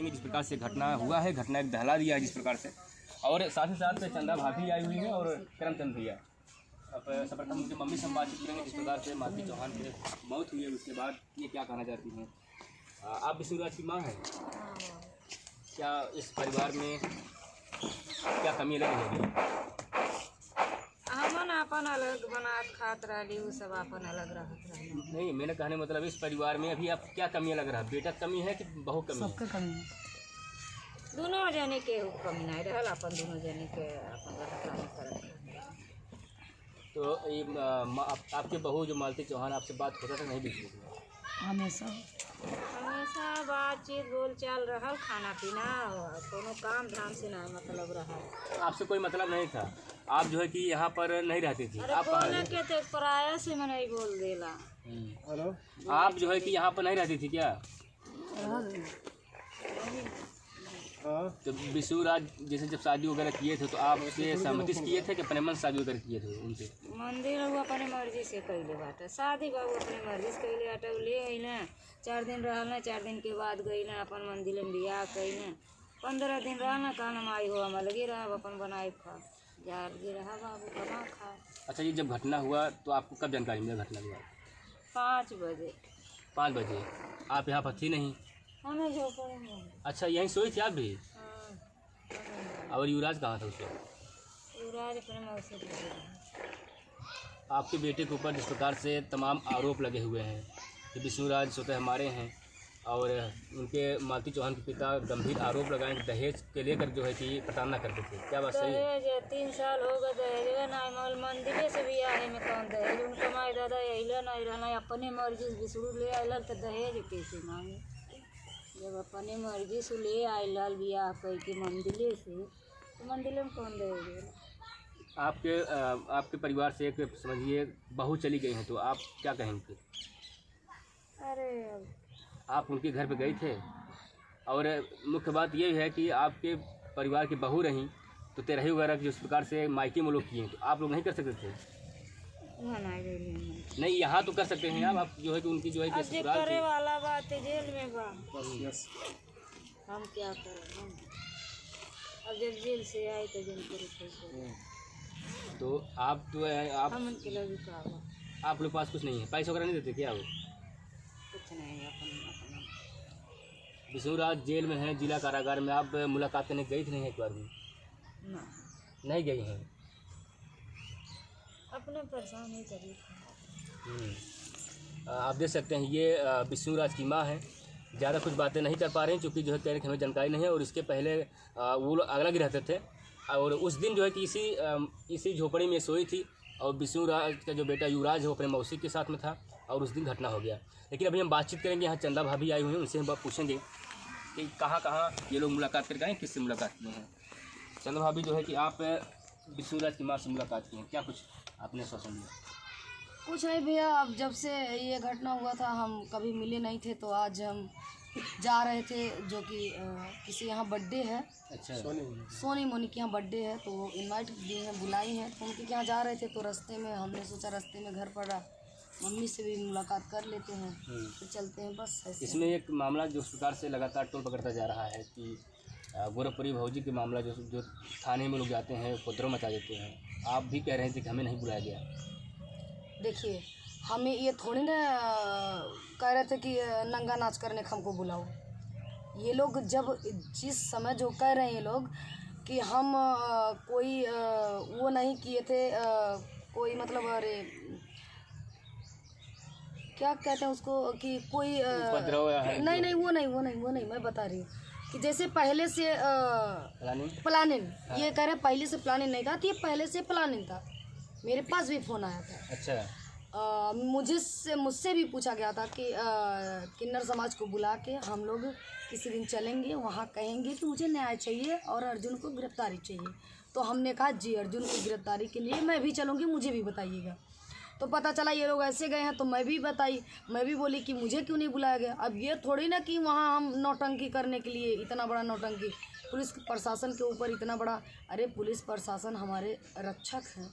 देखेंगे जिस प्रकार से घटना हुआ है, घटना एक दहला दिया है जिस प्रकार से। और साथ ही साथ चंदा भाभी आई हुई है और करमचंद भैया। अब सर्वप्रथम उनकी मम्मी से हम बातचीत करेंगे जिस प्रकार से मालती चौहान की मौत हुई है, उसके बाद ये क्या कहना चाहती हैं। आप विष्णुराज की माँ हैं, क्या इस परिवार में क्या कमी लगी होगी? हमन अपन अलग बनात खात रही, वो सब अपन अलग रहत रही। नहीं, मैंने कहने मतलब इस परिवार में अभी आप क्या कमियाँ लग रहा है? बेटा कमी है कि बहु कमी है? सबका कमी है। दोनों जने के कमी नहीं रहल, अपन दोनों जने के अपन रहत रही। तो ये आपके बहू जो मालती चौहान आपसे बात होता था नहीं बीच में? हमेशा बातचीत बोल चाल रहल, खाना पीना कोनो काम धाम से नहीं मतलब रहल। आपसे कोई मतलब नहीं था? आप जो है कि यहाँ पर नहीं रहती थी? अरे आप बोलने के तो पराया से मैं नहीं बोल देला। हेलो, आप जो है कि यहाँ पर नहीं रहती थी क्या? तो विष्णुराज जैसे जब शादी वगैरह किए थे तो आपसे सहमति से किए थे कि अपने मन से शादी वगैरह किए थे उनसे? मंदिर वो अपने मर्जी से कैले बाटे, शादी बाबू अपनी मर्जी से कैले बाटे। ले अइले 4 दिन रहल, 4 दिन के बाद गइले अपन मंदिर में बियाह कैले। 15 दिन रहल, कहना माई हो हम अलगे रह, अपन बनाए खा यार जे रहा बाबू बना खा। अच्छा, ये जब घटना हुआ तो आपको कब जानकारी मिला घटना हुआ? 5 बजे। 5 बजे आप यहाँ पर थी नहीं? हमें झोपड़े में। अच्छा, यहीं सोई थी आप भी? हाँ। और युवराज कहाँ था उस वक्त? युवराज अपने मौसी के घर। आपके बेटे के ऊपर जिस प्रकार से तमाम आरोप लगे हुए हैं कि विष्णुराज स्वतः हमारे हैं, और उनके मालती चौहान के पिता गंभीर आरोप लगाए कि दहेज के लेकर जो है कि प्रताड़ना करते थे, क्या बात सही है? दहेज 3 साल हो गए, दहेज नहीं मल मंदिर से भी आए में कौन दहेज? उनका माई दादा अइला नहीं रहना, अपने मर्जी से विष्णु ले आयल तो दहेज कैसे मांगे? जब अपने मर्जी से ले आयल बियाह कह के मंदिर से, तो मंदिर में कौन दहेज? आपके परिवार से एक समझिए बहू चली गई हैं, तो आप क्या कहेंगे? अरे आप उनके घर पे गए थे, और मुख्य बात ये है कि आपके परिवार की बहू रहीं तो तेरही वगैरह जिस प्रकार से मायके में लोग किए तो आप लोग नहीं कर सकते थे? नहीं, यहाँ तो कर सकते हैं आप जो है कि उनकी जो है कि ससुराल करे थी। वाला बात है, जेल में बा। हम क्या करें? अब जब जेल से आए तो जन करे तो आप जो है आप उनके लोग का आप लोग पास कुछ नहीं है, पैसा वगैरह नहीं देते क्या? वो कुछ नहीं अपन विष्णुराज जेल में है, जिला कारागार में। आप मुलाकात करने गई थी नहीं एक बार भी? नहीं गई हैं? अपने परेशान नहीं करी। आप देख सकते हैं ये विष्णुराज की माँ है, ज़्यादा कुछ बातें नहीं कर पा रहे हैं क्योंकि जो है कह रहे कि हमें जानकारी नहीं है। और इसके पहले वो लोग अलग रहते थे, और उस दिन जो है कि इसी झोपड़ी में सोई थी, और विष्णुराज का जो बेटा युवराज है वो अपने मौसी के साथ में था, और उस दिन घटना हो गया। लेकिन अभी हम बातचीत करेंगे, यहाँ चंदा भाभी आई हुई हैं, उनसे हम बात पूछेंगे कि कहाँ ये लोग मुलाकात करके आए, किससे मुलाकात किए हैं। चंदा भाभी जो है कि आप विष्णुराज की माँ से मुलाकात की हैं, क्या कुछ आपने सोचा लिया? कुछ नहीं भैया, अब जब से ये घटना हुआ था हम कभी मिले नहीं थे, तो आज हम जा रहे थे, जो कि किसी यहाँ बर्थडे है। अच्छा, सोनी मोनी के यहाँ बर्थडे है, तो वो इनवाइट दिए हैं, बुलाई हैं, तो उनके यहाँ जा रहे थे। तो रास्ते में हमने सोचा रास्ते में घर पड़ा, मम्मी से भी मुलाकात कर लेते हैं, तो चलते हैं बस ऐसे। इसमें एक मामला जो इस प्रकार से लगातार टोल पकड़ता जा रहा है कि गोरखपुरी भौजी के मामला जो थाने में लोग जाते हैं उपद्रव मचा देते हैं, आप भी कह रहे थे कि हमें नहीं बुलाया गया। देखिए, हमें ये थोड़ी ना कह रहे थे कि नंगा नाच करने को हमको बुलाओ। ये लोग जब जिस समय जो कह रहे हैं ये लोग कि हम कोई वो नहीं किए थे, कोई मतलब अरे क्या कहते हैं उसको कि कोई उपद्रव है? नहीं वो नहीं मैं बता रही हूँ कि जैसे पहले से प्लानिंग ये कह रहे हैं, पहले से प्लानिंग नहीं था, तो ये पहले से प्लानिंग था। मेरे पास भी फ़ोन आया था। अच्छा, मुझसे भी पूछा गया था कि किन्नर समाज को बुला के हम लोग किसी दिन चलेंगे, वहाँ कहेंगे कि मुझे न्याय चाहिए और अर्जुन को गिरफ्तारी चाहिए। तो हमने कहा जी, अर्जुन की गिरफ्तारी के लिए मैं भी चलूँगी, मुझे भी बताइएगा। तो पता चला ये लोग ऐसे गए हैं, तो मैं भी बोली कि मुझे क्यों नहीं बुलाया गया। अब ये थोड़ी ना कि वहाँ हम नौटंकी करने के लिए, इतना बड़ा नौटंकी पुलिस प्रशासन के ऊपर इतना बड़ा। अरे पुलिस प्रशासन हमारे रक्षक हैं,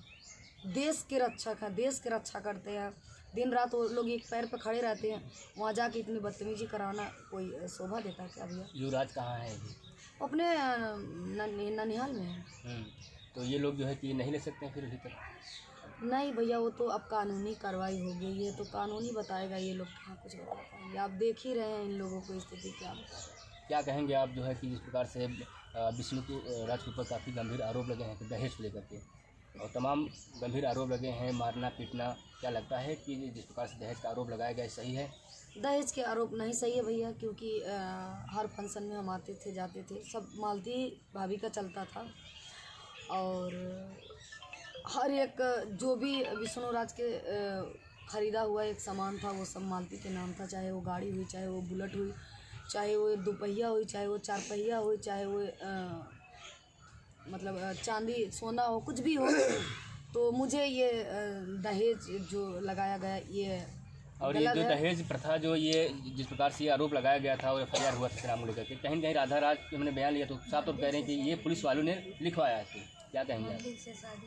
देश के रक्षक हैं, देश की रक्षा करते हैं। दिन रात वो लोग एक पैर पे खड़े रहते हैं, वहाँ जाके इतनी बदतमीजी कराना कोई शोभा देता है क्या भैया? युवराज कहाँ है अभी? अपने ननिहाल में है। तो ये लोग जो है कि नहीं ले सकते हैं फिर अभी तक? नहीं भैया, वो तो अब कानूनी कार्रवाई होगी, ये तो कानूनी बताएगा, ये लोग कहाँ कुछ बता पाएंगे। आप देख ही रहे हैं इन लोगों को स्थिति क्या बताएं। क्या कहेंगे आप जो है कि जिस प्रकार से विष्णु राज के ऊपर काफ़ी गंभीर आरोप लगे हैं कि दहेज को लेकर के, और तमाम गंभीर आरोप लगे हैं, मारना पीटना, क्या लगता है कि जिस प्रकार से दहेज का आरोप लगाया गया सही है? दहेज के आरोप नहीं सही है भैया, क्योंकि हर फंक्शन में हम आते थे जाते थे, सब मालती भाभी का चलता था, और हर एक जो भी विष्णु राज के ख़रीदा हुआ एक सामान था वो सब मालती के नाम था, चाहे वो गाड़ी हुई, चाहे वो बुलेट हुई, चाहे वो 2 पहिया हुई, चाहे वो 4 पहिया हुई, चाहे वो मतलब चांदी सोना हो, कुछ भी हो। तो मुझे ये दहेज जो लगाया गया ये और ये जो दहेज प्रथा जो ये जिस प्रकार से ये आरोप लगाया गया था और FIR हुआ था रामू लेकर के, कहीं न कहीं राधा राज हमने बयान लिया तो साफ तौर कह रहे हैं कि ये पुलिस वालों ने लिखवाया है, क्या कहेंगे आप?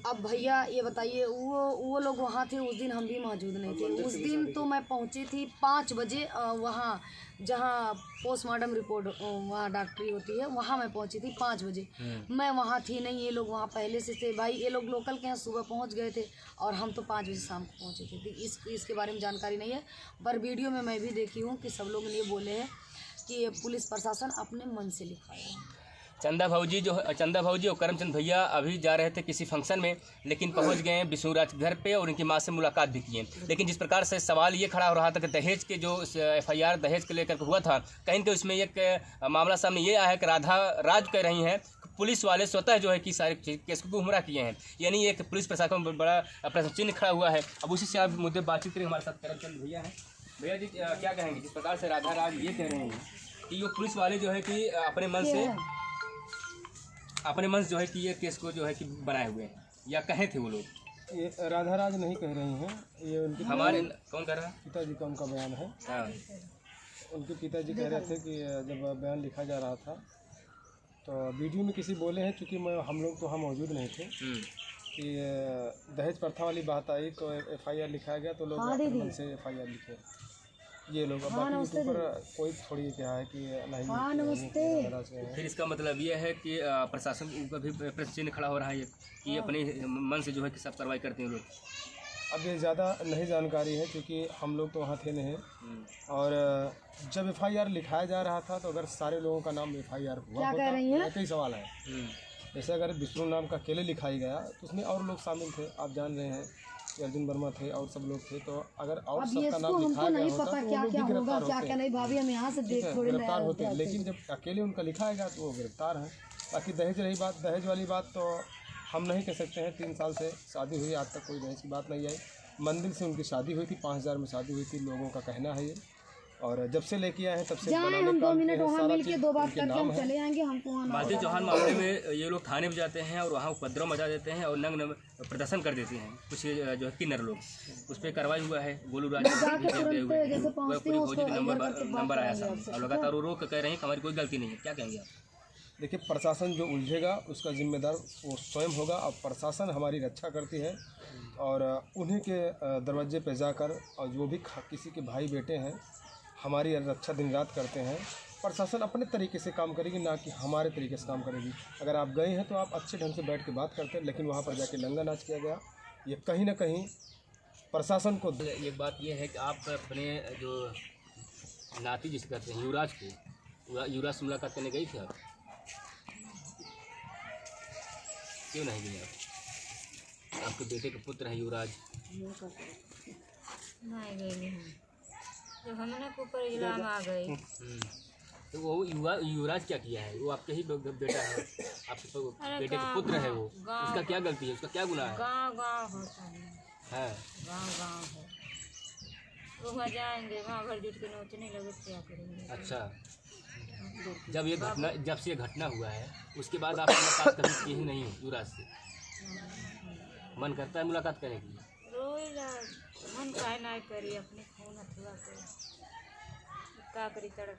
अब भैया ये बताइए, वो लोग वहाँ थे उस दिन, हम भी मौजूद नहीं थे उस दिन। तो मैं पहुँची थी 5 बजे वहाँ जहाँ पोस्टमार्टम रिपोर्ट वहाँ डॉक्टरी होती है, वहाँ मैं पहुँची थी 5 बजे। मैं वहाँ थी नहीं, ये लोग वहाँ पहले से थे भाई, ये लोग लोकल के हैं, सुबह पहुँच गए थे और हम तो 5 बजे शाम को पहुँचे थे। इसके बारे में जानकारी नहीं है, पर वीडियो में मैं भी देखी हूँ कि सब लोग ये बोले हैं कि ये पुलिस प्रशासन अपने मन से लिखाया है। चंदा भाऊजी और करमचंद भैया अभी जा रहे थे किसी फंक्शन में, लेकिन पहुंच गए हैं विष्णु राज के घर पे और उनकी मां से मुलाकात भी की है। लेकिन जिस प्रकार से सवाल ये खड़ा हो रहा था कि दहेज के जो FIR दहेज के लेकर हुआ था, कहीं तो इसमें एक मामला सामने ये आया है कि राधा राज कह रही हैं पुलिस वाले स्वतः जो है कि सारे केस को गुमराह किए हैं, यानी एक पुलिस प्रशासन में बड़ा प्रश्न चिन्ह खड़ा हुआ है। अब उसी से आप मुद्दे बातचीत करें, हमारे साथ करमचंद भैया हैं। भैया जी क्या कहेंगे जिस प्रकार से राधा राज ये कह रहे हैं कि ये पुलिस वाले जो है कि अपने मन से जो है कि ये केस को जो है कि बनाए हुए हैं, या कहे थे वो लोग? ये राधा राज नहीं कह रही हैं, ये उनके हमारे कौन कर रहा है? पिताजी का उनका बयान है। हाँ। उनके पिताजी कह रहे थे कि जब बयान लिखा जा रहा था तो वीडियो में किसी बोले हैं, चूँकि हम लोग तो हम मौजूद नहीं थे, कि दहेज प्रथा वाली बात आई तो FIR लिखाया गया, तो लोग अपने मन से FIR लिखे ये लोग। बाकी ऊपर कोई थोड़ी क्या है कि नहीं। फिर इसका मतलब ये है कि प्रशासन के ऊपर भी प्रश्न चिन्ह खड़ा हो रहा है कि अपने मन से जो है कि सब कार्रवाई करते हैं लोग। अब ये ज़्यादा नहीं जानकारी है, क्योंकि हम लोग तो वहाँ थे नहीं, और जब FIR लिखाया जा रहा था तो अगर सारे लोगों का नाम FIR हुआ होता, कई सवाल है। जैसे अगर विष्णु नाम का अकेले लिखाई गया तो उसमें और लोग शामिल थे, आप जान रहे हैं, अर्जुन वर्मा थे और सब लोग थे, तो अगर और सबका नाम लिखा गया होता तो वो लोग भी गिरफ्तार होते। लेकिन जब अकेले उनका लिखा गया तो वो गिरफ्तार हैं। बाकी दहेज रही बात, दहेज वाली बात तो हम नहीं कह सकते हैं। 3 साल से शादी हुई, आज तक कोई दहेज की बात नहीं आई। मंदिर से उनकी शादी हुई थी, 5000 में शादी हुई थी, लोगों का कहना है ये। और जब से लेके आए हैं तब से हम 2 मिनट वहाँ मिल के 2 बात करके हम चले आएंगे। हमको मालती चौहान मामले में ये लोग थाने में जाते हैं और वहाँ उपद्रव मचा देते हैं और नग्न प्रदर्शन कर देते हैं कुछ जो है किन्नर लोग, उस पर कार्रवाई हुआ है। गोलू राज पूरी फौजी का नंबर आया था और लगातार वो रोक कह रहे हैं कि हमारी कोई गलती नहीं है, क्या कहेंगे आप? देखिए, प्रशासन जो उलझेगा उसका जिम्मेदार वो स्वयं होगा। अब प्रशासन हमारी रक्षा करती है और उन्हीं के दरवाजे पे जाकर, और जो भी किसी के भाई बेटे हैं हमारी रक्षा दिन रात करते हैं। प्रशासन अपने तरीके से काम करेगी, ना कि हमारे तरीके से काम करेगी। अगर आप गए हैं तो आप अच्छे ढंग से बैठ के बात करते हैं, लेकिन वहाँ पर जाके नंगा नाच किया गया, ये कहीं ना कहीं प्रशासन को। एक बात ये है कि आप अपने जो नाती जिसे कहते हैं युवराज को, युवराज से मुलाकात करने गई थी आप? क्यों नहीं गई आप? आपके बेटे के पुत्र हैं युवराज। नहीं गई नहीं, जब हमने ऊपर इलाम आ गई। तो वो युवराज क्या किया है? वो आपके ही बेटा है, आपके बेटे के पुत्र है, वो उसका क्या गलती है, उसका क्या गुनाह है? गाँव होता है, गाँव है, वो वहाँ जाएंगे, वहाँ भर जुट के नोचने लगे, क्या करेंगे? अच्छा, जब से ये घटना हुआ है उसके बाद आप मुलाकात कभी की ही नहीं युवराज से? मन करता है मुलाकात करने के लिए? रोइला मन काहे ना करी, अपने खून हथुआ को का करी, तड़प।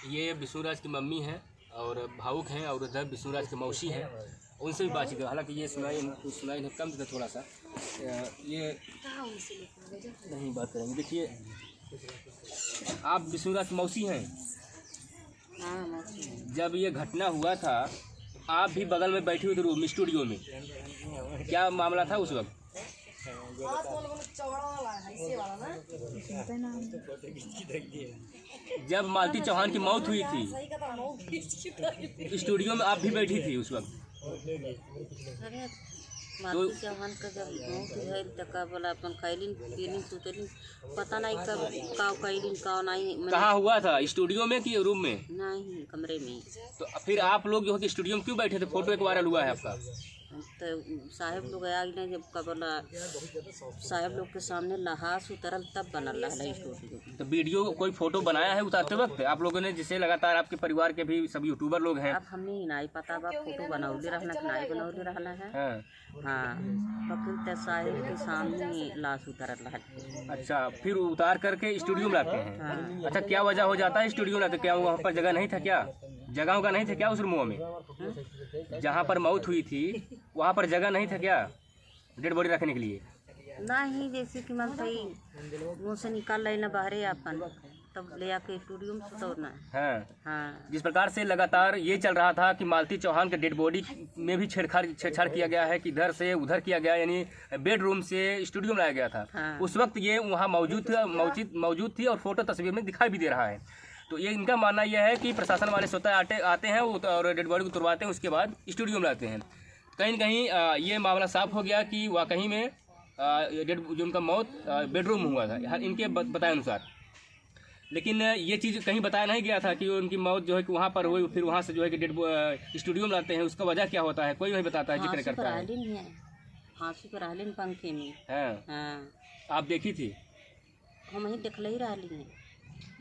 ये विष्णु राज की मम्मी हैं और भावुक हैं और उधर विष्णुराज के मौसी हैं, उनसे भी बातचीत है। हालांकि ये सुनाई नहीं कम था थोड़ा सा, ये नहीं बात करेंगे। देखिए आप विष्णुराज की मौसी हैं। जब ये घटना हुआ था आप भी बगल में बैठी हुई थी रूम स्टूडियो में, क्या मामला था उस वक्त? जब मालती चौहान की मौत हुई थी स्टूडियो में आप भी बैठी थी उस वक्त? मालती चौहान का जब मौत भइल त का बोला अपन खैलिन पीलिन सुतलिन, पता नहीं कब का कैलिन का नहीं। कहाँ हुआ था, स्टूडियो में कि रूम में? नहीं, कमरे में। तो फिर आप लोग जो है कि स्टूडियो में क्यों बैठे थे? फोटो एक वायरल हुआ है आपका। तो साहब लोग आ गए जब का बोला साहब लोग के सामने लहास उतरल तब बनल रहा स्टूडियो। तो वीडियो कोई फोटो बनाया है उतारते वक्त आप लोगों ने, जिसे लगातार आपके परिवार के भी सब यूट्यूबर लोग हैं? अब हमने नहीं पता बा फोटो बनौले रहना कि नहीं बनौले रहना है। हाँ, हाँ, तो साहिब के सामने लाश उतरल रहा। अच्छा, फिर उतार करके स्टूडियो में लाते हैं? हाँ। अच्छा, क्या वजह हो जाता है स्टूडियो में लाते? क्या वहाँ पर जगह नहीं था? क्या जगह का नहीं था क्या उस रूमों में जहाँ पर मौत हुई थी? वहाँ पर जगह नहीं था क्या डेड बॉडी रखने के लिए? नहीं, जैसे कि मन भाई मुँह से निकाल रही ना बाहरे अपन, तब ले आके स्टूडियो में सुतौना। हाँ, हाँ, जिस प्रकार से लगातार ये चल रहा था कि मालती चौहान के डेड बॉडी में भी छेड़छाड़ किया गया है कि इधर से उधर किया गया, यानी बेडरूम से स्टूडियो में लाया गया था। हाँ। उस वक्त ये वहाँ मौजूद थी और फोटो तस्वीर में दिखाई भी दे रहा है। तो ये इनका मानना यह है कि प्रशासन वाले स्वतः आते हैं और डेड बॉडी को तुरवाते हैं, उसके बाद स्टूडियो में लाते हैं। कहीं न कहीं ये मामला साफ हो गया कि वाकई में जो उनका मौत बेडरूम में हुआ था इनके बताए अनुसार। लेकिन ये चीज़ कहीं बताया नहीं गया था कि उनकी मौत जो है कि वहाँ पर हुई, फिर वहाँ से जो है कि डेड स्टूडियो में लाते हैं, उसका वजह क्या होता है कोई नहीं बताता है, जिक्र करता है। फांसी पर रहलिन पंखे में। हाँ, हाँ, आप देखी थी? हम ही देख ही रहली हैं।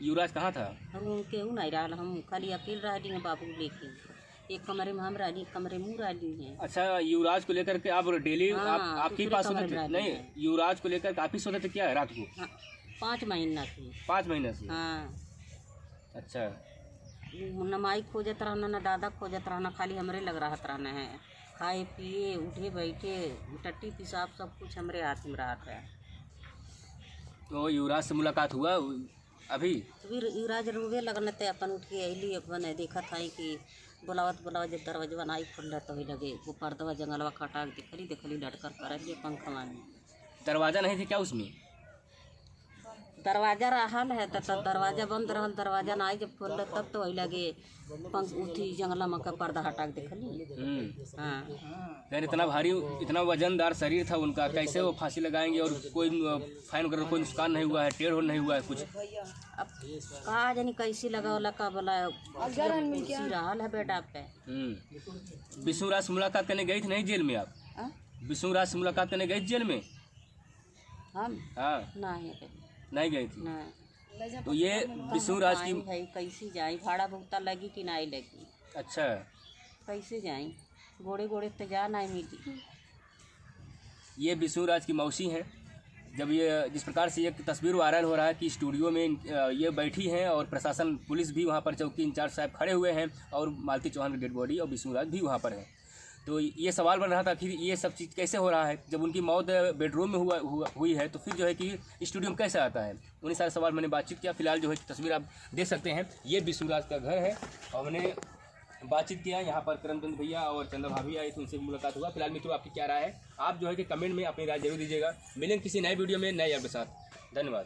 युवराज कहाँ था? हम केहू नहीं रहा, हम खाली अकेले रहली हैं बाबू लेके। एक कमरे में हम रहली, एक कमरे में रहली हैं। अच्छा, युवराज को लेकर के आप डेली हाँ, आपके दूसरे पास कमरे सोते थे? में नहीं, रहते युवराज को लेकर आप ही सोते थे क्या रात को? हाँ, 5 महीना से। 5 महीने से? हाँ, अच्छा, न माई खोजत रहना, न दादा खोजत रहना, खाली हमरे लग रहा रहना है। खाए पिए उठे बैठे टट्टी पेशाब सब कुछ हमरे हाथ में रहा है। तो युवराज से मुलाकात हुआ अभी? तो फिर युवराज रोवे लगने ते अपन उठ के अली, अपन देखा था कि बुलावत जब दरवाजा नहीं खुल रहा तो ही लगे वो पर्दवा जंगलवा खटा देखली लटकर कर लिए पंखवा में। दरवाजा नहीं थे क्या उसमें? दरवाजा रहल है तो तब दरवाजा बंद रहल, दरवाजा नहीं जब खोल तब तो वही लगे पंख उठी जंगला में का पर्दा हटा के देखली। हाँ, यार इतना भारी, इतना वजनदार शरीर था उनका, कैसे वो फांसी लगाएंगे? और कोई फाइन वगैरह कोई नुकसान नहीं हुआ है, टेढ़ हो नहीं हुआ है कुछ? अब कहा जानी कैसी लगा वाला का बोला रहल है बेटा पे। विष्णुराज से मुलाकात करने गई थी नहीं जेल में आप? विष्णुराज से मुलाकात करने गई जेल में? हम हाँ, नहीं गई थी। नहीं, तो ये विष्णुराज की भाई कैसे जाए, भाड़ा भुगता लगी कि नहीं लगी? अच्छा, कैसे जाए, गोड़े तो जा नहीं मिली। ये विष्णुराज की मौसी हैं। जब ये जिस प्रकार से एक तस्वीर वायरल हो रहा है कि स्टूडियो में ये बैठी हैं और प्रशासन पुलिस भी वहाँ पर चौकी इंचार्ज साहब खड़े हुए हैं और मालती चौहान की डेड बॉडी और विष्णुराज भी वहाँ पर है, तो ये सवाल बन रहा था कि ये सब चीज़ कैसे हो रहा है? जब उनकी मौत बेडरूम में हुई है तो फिर जो है कि स्टूडियो में कैसे आता है? उन्हीं सारे सवाल मैंने बातचीत किया। फिलहाल जो है तस्वीर आप देख सकते हैं, ये विष्णुराज का घर है और मैंने बातचीत किया। यहाँ पर करमचंद भैया और चंदा भाभी आए थे, उनसे मुलाकात हुआ। फिलहाल मित्रों आपकी क्या राय है? आप जो है कि कमेंट में अपनी राय जरूर दीजिएगा। मिलेंगे किसी नए वीडियो में नए यार के साथ। धन्यवाद।